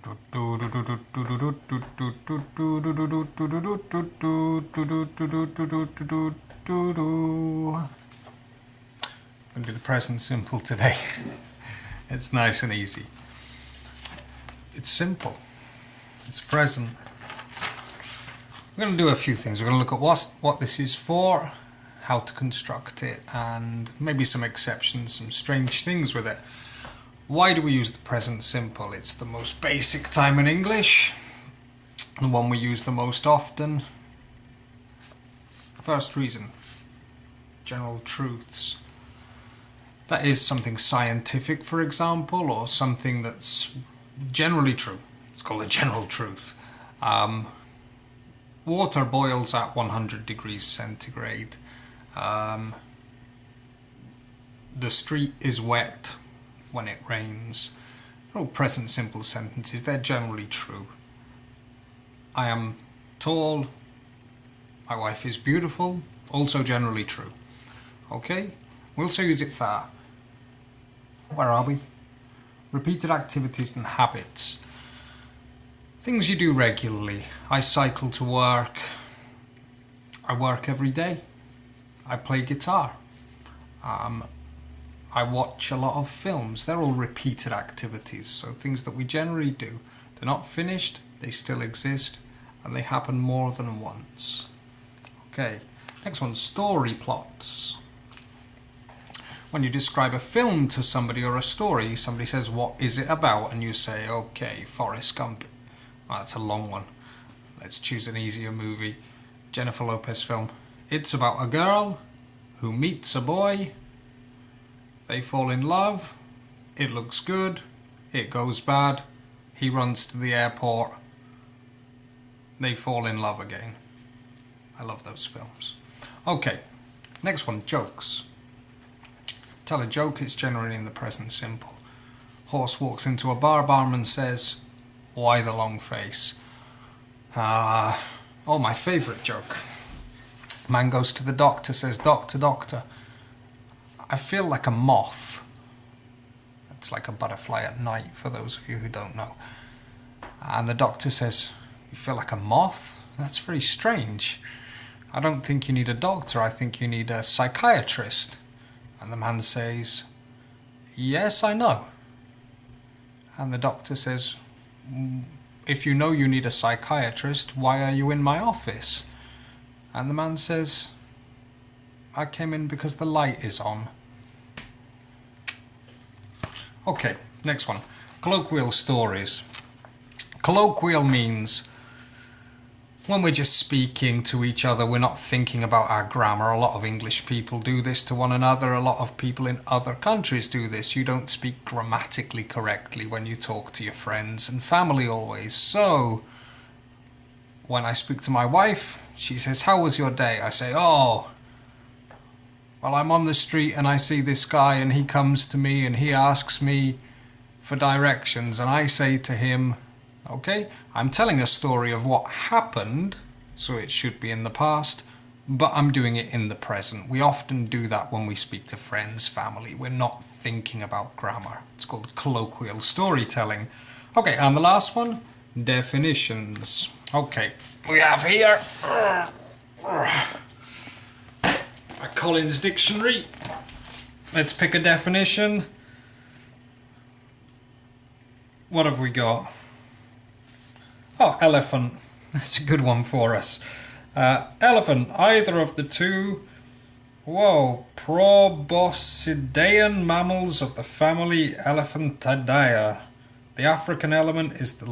I'll do the present simple today. It's nice and easy. It's simple. It's present. We're going to do a few things. We're going to look at what this is for, how to construct it, and maybe some exceptions, some strange things with it. Why do we use the present simple? It's the most basic time in English, the one we use the most often. First reason, general truths. That is something scientific, for example, or something that's generally true. It's called a general truth. Water boils at 100 degrees centigrade. The street is wet when it rains. They're all present simple sentences. They're generally true. I am tall. My wife is beautiful. Also generally true. Okay? We also use it for, where are we? Repeated activities and habits. Things you do regularly. I cycle to work. I work every day. I play guitar. I watch a lot of films. They're all repeated activities, so things that we generally do. They're not finished, they still exist, and they happen more than once. Okay, next one, story plots. When you describe a film to somebody or a story, somebody says, "What is it about?" and you say, "Okay, Forrest Gump." Well, that's a long one. Let's choose an easier movie. Jennifer Lopez film. It's about a girl who meets a boy. They fall in love. It looks good. It goes bad. He runs to the airport. They fall in love again. I love those films. Okay, next one, jokes. Tell a joke, it's generally in the present simple. Horse walks into a bar, barman says, "Why the long face?" Oh, my favourite joke. Man goes to the doctor, says, "Doctor, doctor, I feel like a moth." It's like a butterfly at night, for those of you who don't know. And the doctor says, "You feel like a moth? That's very strange. I don't think you need a doctor, I think you need a psychiatrist." And the man says, "Yes, I know." And the doctor says, "If you know you need a psychiatrist, why are you in my office?" And the man says, "I came in because the light is on." Okay, next one. Colloquial stories. Colloquial means when we're just speaking to each other, we're not thinking about our grammar. A lot of English people do this to one another. A lot of people in other countries do this. You don't speak grammatically correctly when you talk to your friends and family always. So, when I speak to my wife, she says, "How was your day?" I say, "Oh, well, I'm on the street and I see this guy and he comes to me and he asks me for directions." And I say to him, okay, I'm telling a story of what happened, so it should be in the past, but I'm doing it in the present. We often do that when we speak to friends, family. We're not thinking about grammar. It's called colloquial storytelling. Okay, and the last one, definitions. Okay, we have here a Collins Dictionary. Let's pick a definition. What have we got? Oh, elephant. That's a good one for us. Elephant, either of the two, proboscidean mammals of the family Elephantidae. The African elephant is the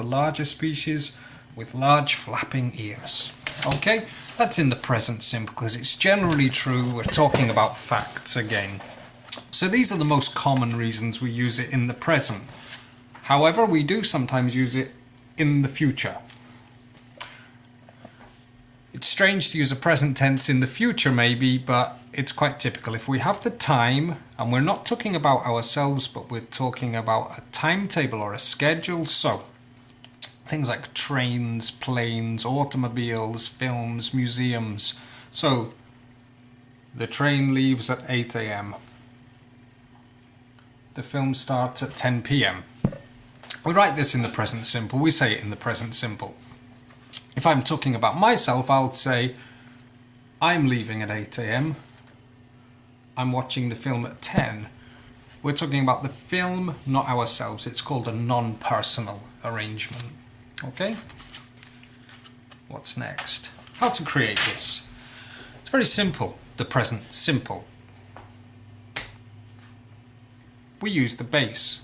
larger species with large flapping ears. Okay, that's in the present simple because it's generally true. We're talking about facts again. So these are the most common reasons we use it in the present. However, we do sometimes use it in the future. It's strange to use a present tense in the future maybe, but it's quite typical. If we have the time, and we're not talking about ourselves, but we're talking about a timetable or a schedule, so things like trains, planes, automobiles, films, museums. So, the train leaves at 8 a.m. The film starts at 10 p.m. We write this in the present simple, we say it in the present simple. If I'm talking about myself, I'll say, I'm leaving at 8 AM. I'm watching the film at 10. We're talking about the film, not ourselves. It's called a non-personal arrangement. Okay? What's next? How to create this? It's very simple, the present simple. We use the base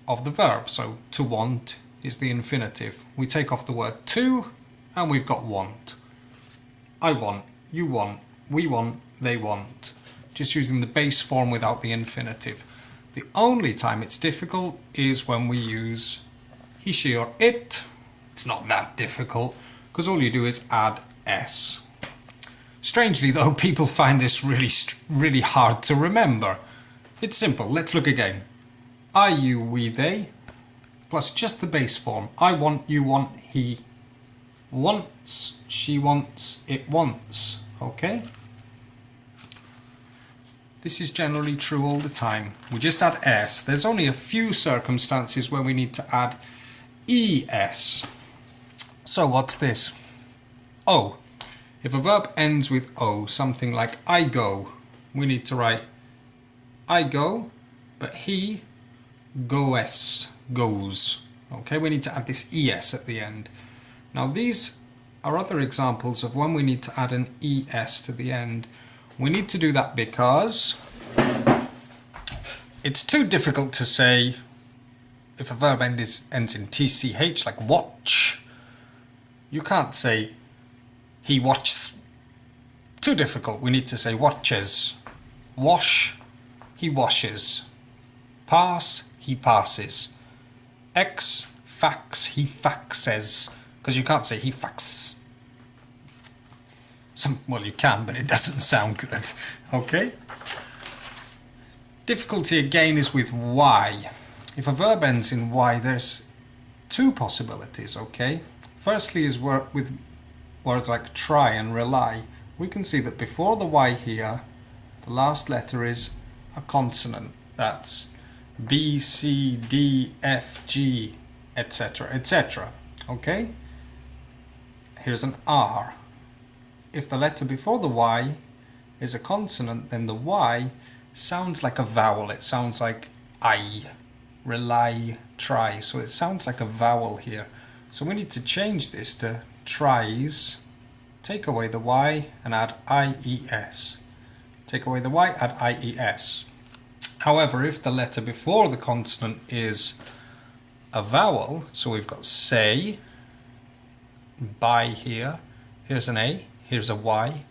of the verb, so to want is the infinitive. We take off the word to, and we've got want. I want, you want, we want, they want. Just using the base form without the infinitive. The only time it's difficult is when we use he, she or it. It's not that difficult, because all you do is add s. Strangely though, people find this really hard to remember. It's simple, let's look again. I, you, we, they, plus just the base form. I want, you want, he wants, she wants, it wants. Okay? This is generally true all the time. We just add s. There's only a few circumstances where we need to add es. So what's this? O. If a verb ends with O, something like I go, we need to write I go, but he goes, goes. Okay, we need to add this es at the end. Now these are other examples of when we need to add an es to the end. We need to do that because it's too difficult to say if a verb ends in tch, like watch. You can't say he watches. Too difficult. We need to say watches. Wash, he washes. Pass, he passes. X, fax, he faxes. Because you can't say he fax. Well, you can, but it doesn't sound good. Okay? Difficulty again is with y. If a verb ends in y, there's two possibilities, okay? Firstly is with words like try and rely. We can see that before the y here, the last letter is a consonant. That's B, C, D, F, G, etc., etc. Okay? Here's an R. If the letter before the y is a consonant, then the y sounds like a vowel. It sounds like I, rely, try. So it sounds like a vowel here. So we need to change this to tries, take away the y and add ies. Take away the y, add ies. However, if the letter before the consonant is a vowel, so we've got say, by here, here's an a, here's a y,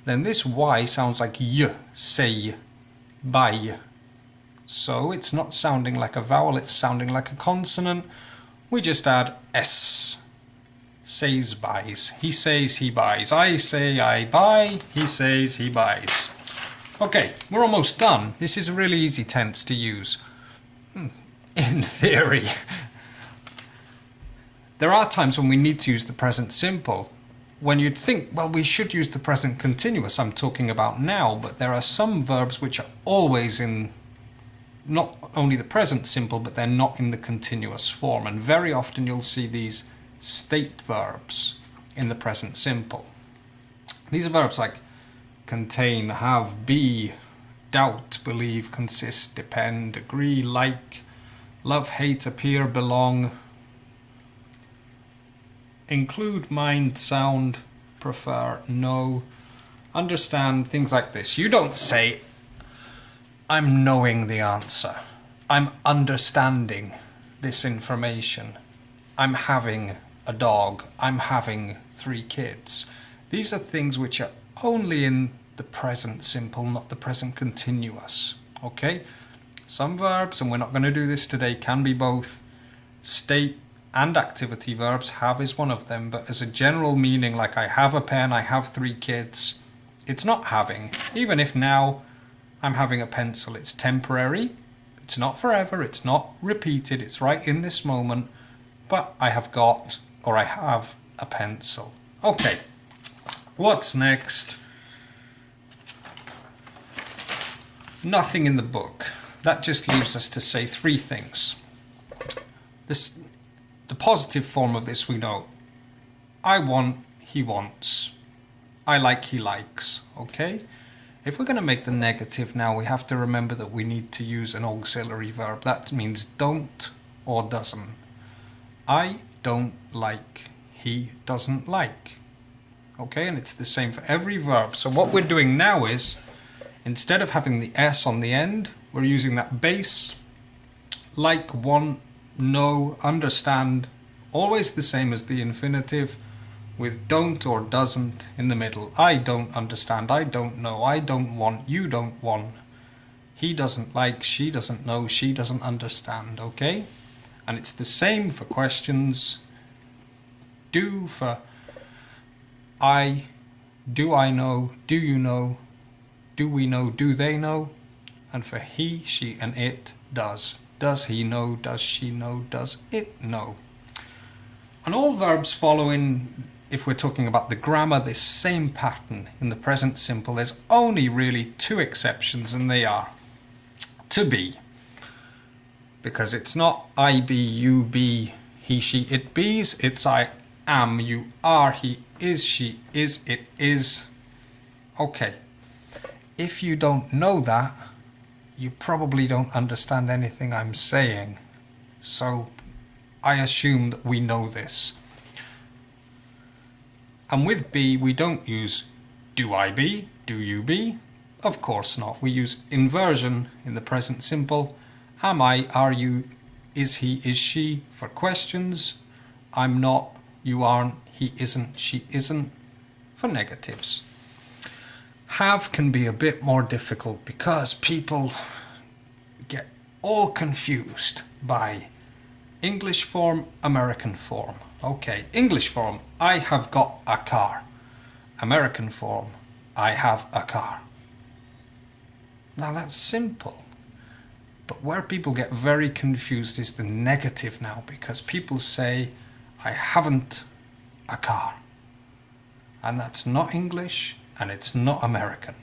then this y sounds like y, say, by. So it's not sounding like a vowel, it's sounding like a consonant. We just add s. Says, buys. He says, he buys. I say, I buy. He says, he buys. Okay, we're almost done. This is a really easy tense to use. In theory. There are times when we need to use the present simple. When you'd think, well, we should use the present continuous, I'm talking about now, but there are some verbs which are always in not only the present simple, but they're not in the continuous form. And very often you'll see these state verbs in the present simple. These are verbs like contain, have, be, doubt, believe, consist, depend, agree, like, love, hate, appear, belong, include, mind, sound, prefer, know, understand, things like this. You don't say, I'm knowing the answer. I'm understanding this information. I'm having a dog. I'm having 3 kids. These are things which are only in the present simple, not the present continuous. Okay? Some verbs, and we're not going to do this today, can be both state and activity verbs. Have is one of them, but as a general meaning, like I have a pen, I have 3 kids, it's not having. Even if now I'm having a pencil, it's temporary, it's not forever, it's not repeated, it's right in this moment, but I have got, or I have a pencil. Okay, what's next? Nothing in the book. That just leaves us to say 3 things. The positive form of this we know. I want, he wants. I like, he likes. Okay? If we're going to make the negative now, we have to remember that we need to use an auxiliary verb. That means don't or doesn't. I don't like. He doesn't like. Okay, and it's the same for every verb. So what we're doing now is, instead of having the S on the end, we're using that base, like, want, know, understand, always the same as the infinitive, with don't or doesn't in the middle. I don't understand, I don't know, I don't want, you don't want. He doesn't like, she doesn't know, she doesn't understand, okay? And it's the same for questions. Do for I, do I know, do you know, do we know, do they know? And for he, she and it, does. Does he know, does she know, does it know? And all verbs follow in, if we're talking about the grammar, this same pattern in the present simple. There's only really two exceptions, and they are to be, because it's not I be, you be, he, she, it be's. It's I am, you are, he is, she is, it is. Okay, if you don't know that, you probably don't understand anything I'm saying. So I assume that we know this. And with be, we don't use do I be, do you be? Of course not. We use inversion in the present simple. Am I, are you, is he, is she for questions. I'm not, you aren't, he isn't, she isn't for negatives. Have can be a bit more difficult because people get all confused by English form, American form. Okay, English form, I have got a car. American form, I have a car. Now that's simple. But where people get very confused is the negative now, because people say, I haven't a car. And that's not English, and it's not American.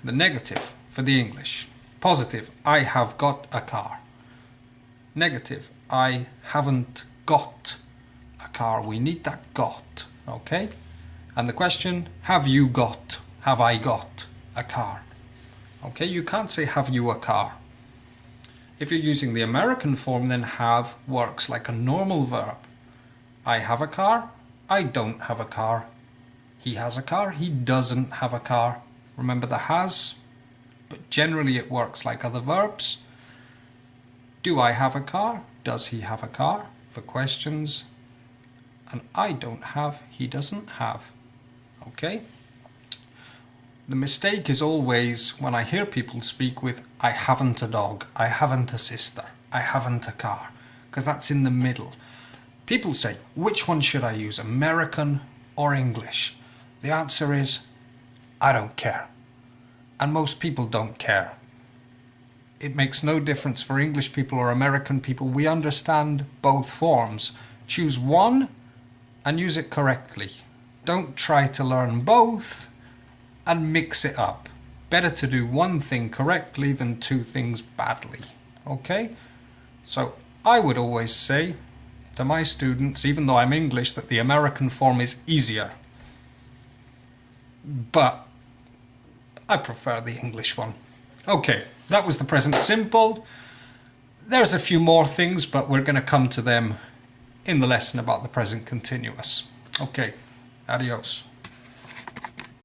The negative for the English. Positive, I have got a car. Negative, I haven't got a car. We need that got, okay? And the question, have you got, have I got a car? Okay, you can't say have you a car. If you're using the American form, then have works like a normal verb. I have a car, I don't have a car. He has a car, he doesn't have a car. Remember the has, but generally it works like other verbs. Do I have a car? Does he have a car? For questions. And I don't have, he doesn't have. Okay? The mistake is always when I hear people speak with I haven't a dog, I haven't a sister, I haven't a car, because that's in the middle. People say, which one should I use, American or English? The answer is, I don't care. And most people don't care. It makes no difference for English people or American people. We understand both forms. Choose one and use it correctly. Don't try to learn both and mix it up. Better to do one thing correctly than two things badly. Okay? So I would always say to my students, even though I'm English, that the American form is easier. But I prefer the English one. Okay, that was the present simple. There's a few more things, but we're going to come to them in the lesson about the present continuous. Okay, adios.